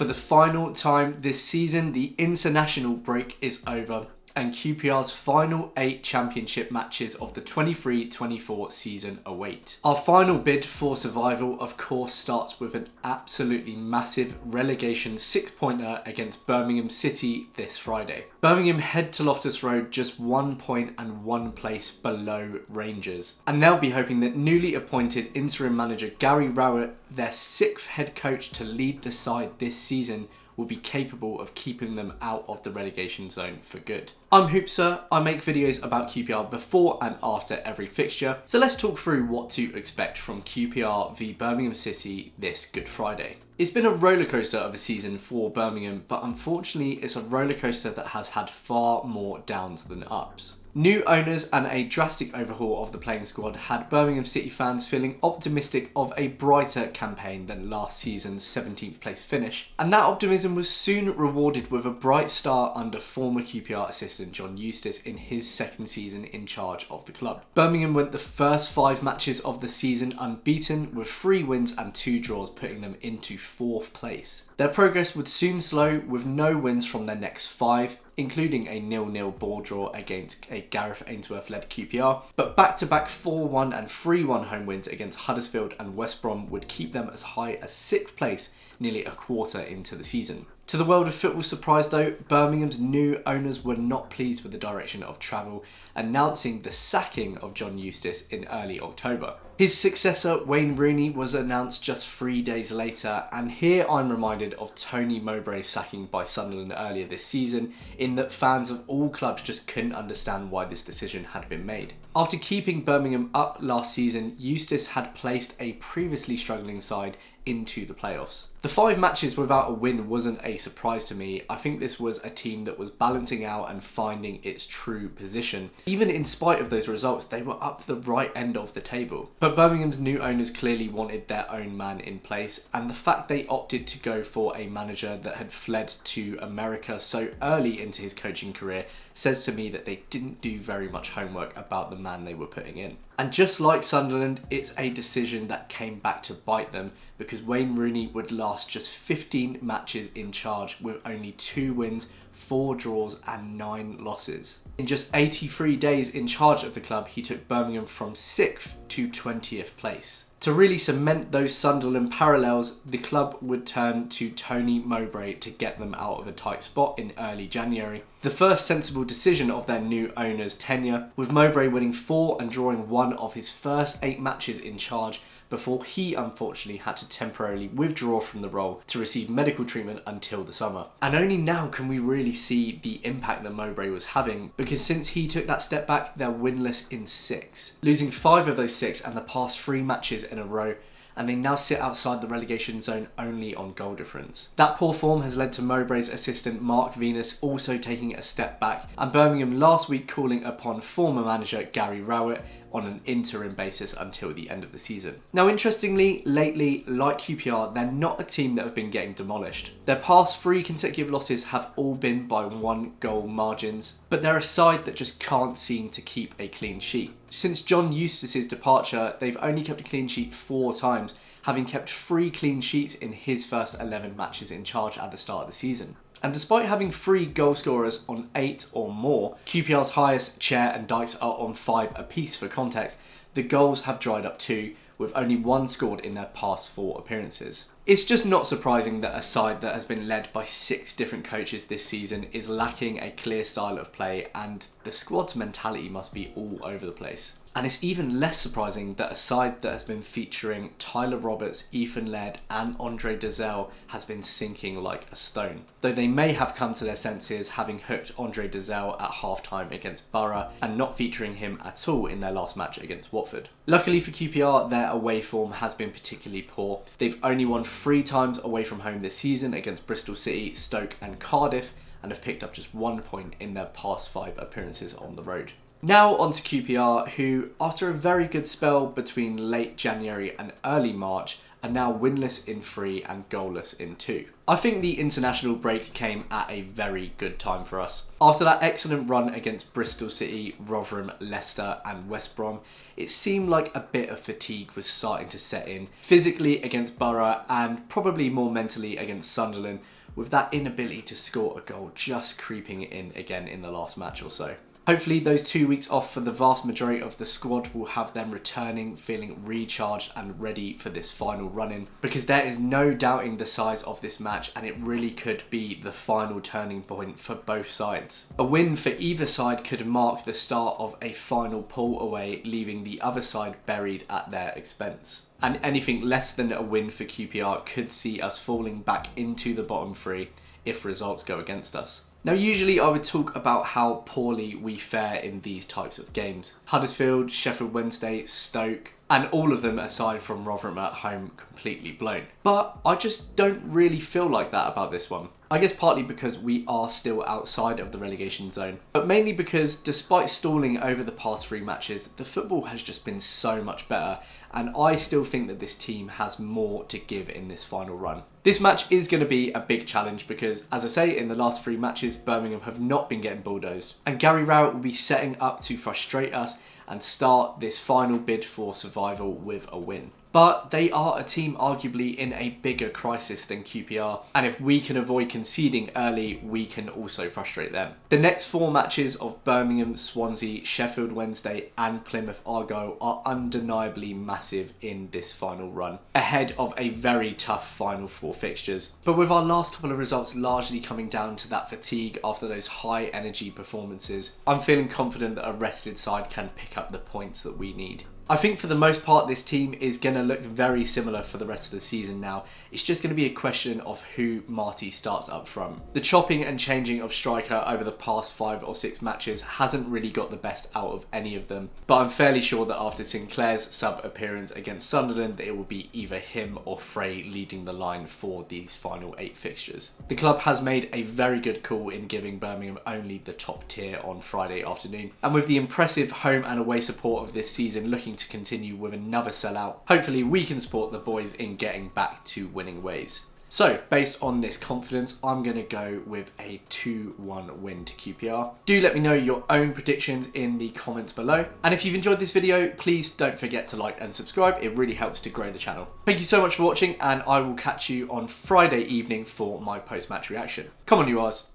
For the final time this season, the international break is over and QPR's final 8 championship matches of the 23-24 season await. Our final bid for survival of course starts with an absolutely massive relegation 6-pointer against Birmingham City this Friday. Birmingham head to Loftus Road just 1 point and 1 place below Rangers, and they'll be hoping that newly appointed interim manager Gary Rowett, their 6th head coach to lead the side this season, will be capable of keeping them out of the relegation zone for good. I'm Hoopsa. I make videos about QPR before and after every fixture, so let's talk through what to expect from QPR v Birmingham City this Good Friday. It's been a rollercoaster of a season for Birmingham, but unfortunately it's a rollercoaster that has had far more downs than ups. New owners and a drastic overhaul of the playing squad had Birmingham City fans feeling optimistic of a brighter campaign than last season's 17th place finish, and that optimism was soon rewarded with a bright start under former QPR assistant John Eustace in his 2nd season in charge of the club. Birmingham went the first 5 matches of the season unbeaten, with 3 wins and 2 draws putting them into 4th place. Their progress would soon slow with no wins from their next 5, including a 0-0 ball draw against a Gareth Ainsworth-led QPR, but back-to-back 4-1 and 3-1 home wins against Huddersfield and West Brom would keep them as high as 6th place nearly a quarter into the season. To the world of football surprise though, Birmingham's new owners were not pleased with the direction of travel, announcing the sacking of John Eustace in early October. His successor, Wayne Rooney, was announced just 3 days later, and here I'm reminded of Tony Mowbray's sacking by Sunderland earlier this season, in that fans of all clubs just couldn't understand why this decision had been made. After keeping Birmingham up last season, Eustace had placed a previously struggling side into the playoffs. The 5 matches without a win wasn't a surprise to me. I think this was a team that was balancing out and finding its true position. Even in spite of those results, they were up the right end of the table. But Birmingham's new owners clearly wanted their own man in place, and the fact they opted to go for a manager that had fled to America so early into his coaching career says to me that they didn't do very much homework about the man they were putting in. And just like Sunderland, it's a decision that came back to bite them, because Wayne Rooney would last just 15 matches in charge with only 2 wins, 4 draws and 9 losses. In just 83 days in charge of the club, he took Birmingham from 6th to 20th place. To really cement those Sunderland parallels, the club would turn to Tony Mowbray to get them out of a tight spot in early January. The first sensible decision of their new owner's tenure, with Mowbray winning 4 and drawing 1 of his first 8 matches in charge, before he unfortunately had to temporarily withdraw from the role to receive medical treatment until the summer. And only now can we really see the impact that Mowbray was having, because since he took that step back, they're winless in 6, losing 5 of those 6 and the past 3 matches in a row, and they now sit outside the relegation zone only on goal difference. That poor form has led to Mowbray's assistant Mark Venus also taking a step back, and Birmingham last week calling upon former manager Gary Rowett on an interim basis until the end of the season. Now interestingly, lately, like QPR, they're not a team that have been getting demolished. Their past 3 consecutive losses have all been by 1 goal margins, but they're a side that just can't seem to keep a clean sheet. Since John Eustace's departure, they've only kept a clean sheet 4 times, having kept 3 clean sheets in his first 11 matches in charge at the start of the season. And despite having 3 goal scorers on 8 or more, QPR's highest, Chair and Dykes are on 5 apiece for context, the goals have dried up too, with only 1 scored in their past 4 appearances. It's just not surprising that a side that has been led by 6 different coaches this season is lacking a clear style of play, and the squad's mentality must be all over the place. And it's even less surprising that a side that has been featuring Tyler Roberts, Ethan Laird and Andre Dazelle has been sinking like a stone. Though they may have come to their senses, having hooked Andre Dazelle at half-time against Borough and not featuring him at all in their last match against Watford. Luckily for QPR, their away form has been particularly poor. They've only won 3 times away from home this season against Bristol City, Stoke and Cardiff, and have picked up just 1 point in their past 5 appearances on the road. Now on to QPR, who, after a very good spell between late January and early March, are now winless in 3 and goalless in 2. I think the international break came at a very good time for us. After that excellent run against Bristol City, Rotherham, Leicester and West Brom, it seemed like a bit of fatigue was starting to set in, physically against Borough and probably more mentally against Sunderland, with that inability to score a goal just creeping in again in the last match or so. Hopefully those 2 weeks off for the vast majority of the squad will have them returning, feeling recharged and ready for this final run-in, because there is no doubting the size of this match and it really could be the final turning point for both sides. A win for either side could mark the start of a final pull away, leaving the other side buried at their expense. And anything less than a win for QPR could see us falling back into the bottom 3 if results go against us. Now usually I would talk about how poorly we fare in these types of games. Huddersfield, Sheffield Wednesday, Stoke, and all of them aside from Rotherham at home completely blown. But I just don't really feel like that about this one. I guess partly because we are still outside of the relegation zone, but mainly because despite stalling over the past 3 matches, the football has just been so much better, and I still think that this team has more to give in this final run. This match is going to be a big challenge because, as I say, in the last 3 matches, Birmingham have not been getting bulldozed, and Gary Rowett will be setting up to frustrate us and start this final bid for survival with a win. But they are a team arguably in a bigger crisis than QPR, and if we can avoid conceding early, we can also frustrate them. The next 4 matches of Birmingham, Swansea, Sheffield Wednesday and Plymouth Argyle are undeniably massive in this final run, ahead of a very tough final 4 fixtures. But with our last couple of results largely coming down to that fatigue after those high energy performances, I'm feeling confident that a rested side can pick up the points that we need. I think for the most part this team is going to look very similar for the rest of the season now. It's just going to be a question of who Marty starts up front. The chopping and changing of striker over the past 5 or 6 matches hasn't really got the best out of any of them, but I'm fairly sure that after Sinclair's sub appearance against Sunderland that it will be either him or Frey leading the line for these final 8 fixtures. The club has made a very good call in giving Birmingham only the top tier on Friday afternoon, and with the impressive home and away support of this season looking to continue with another sellout, hopefully we can support the boys in getting back to winning ways. So, based on this confidence, I'm going to go with a 2-1 win to QPR. Do let me know your own predictions in the comments below. And if you've enjoyed this video, please don't forget to like and subscribe. It really helps to grow the channel. Thank you so much for watching, and I will catch you on Friday evening for my post-match reaction. Come on, you Rs.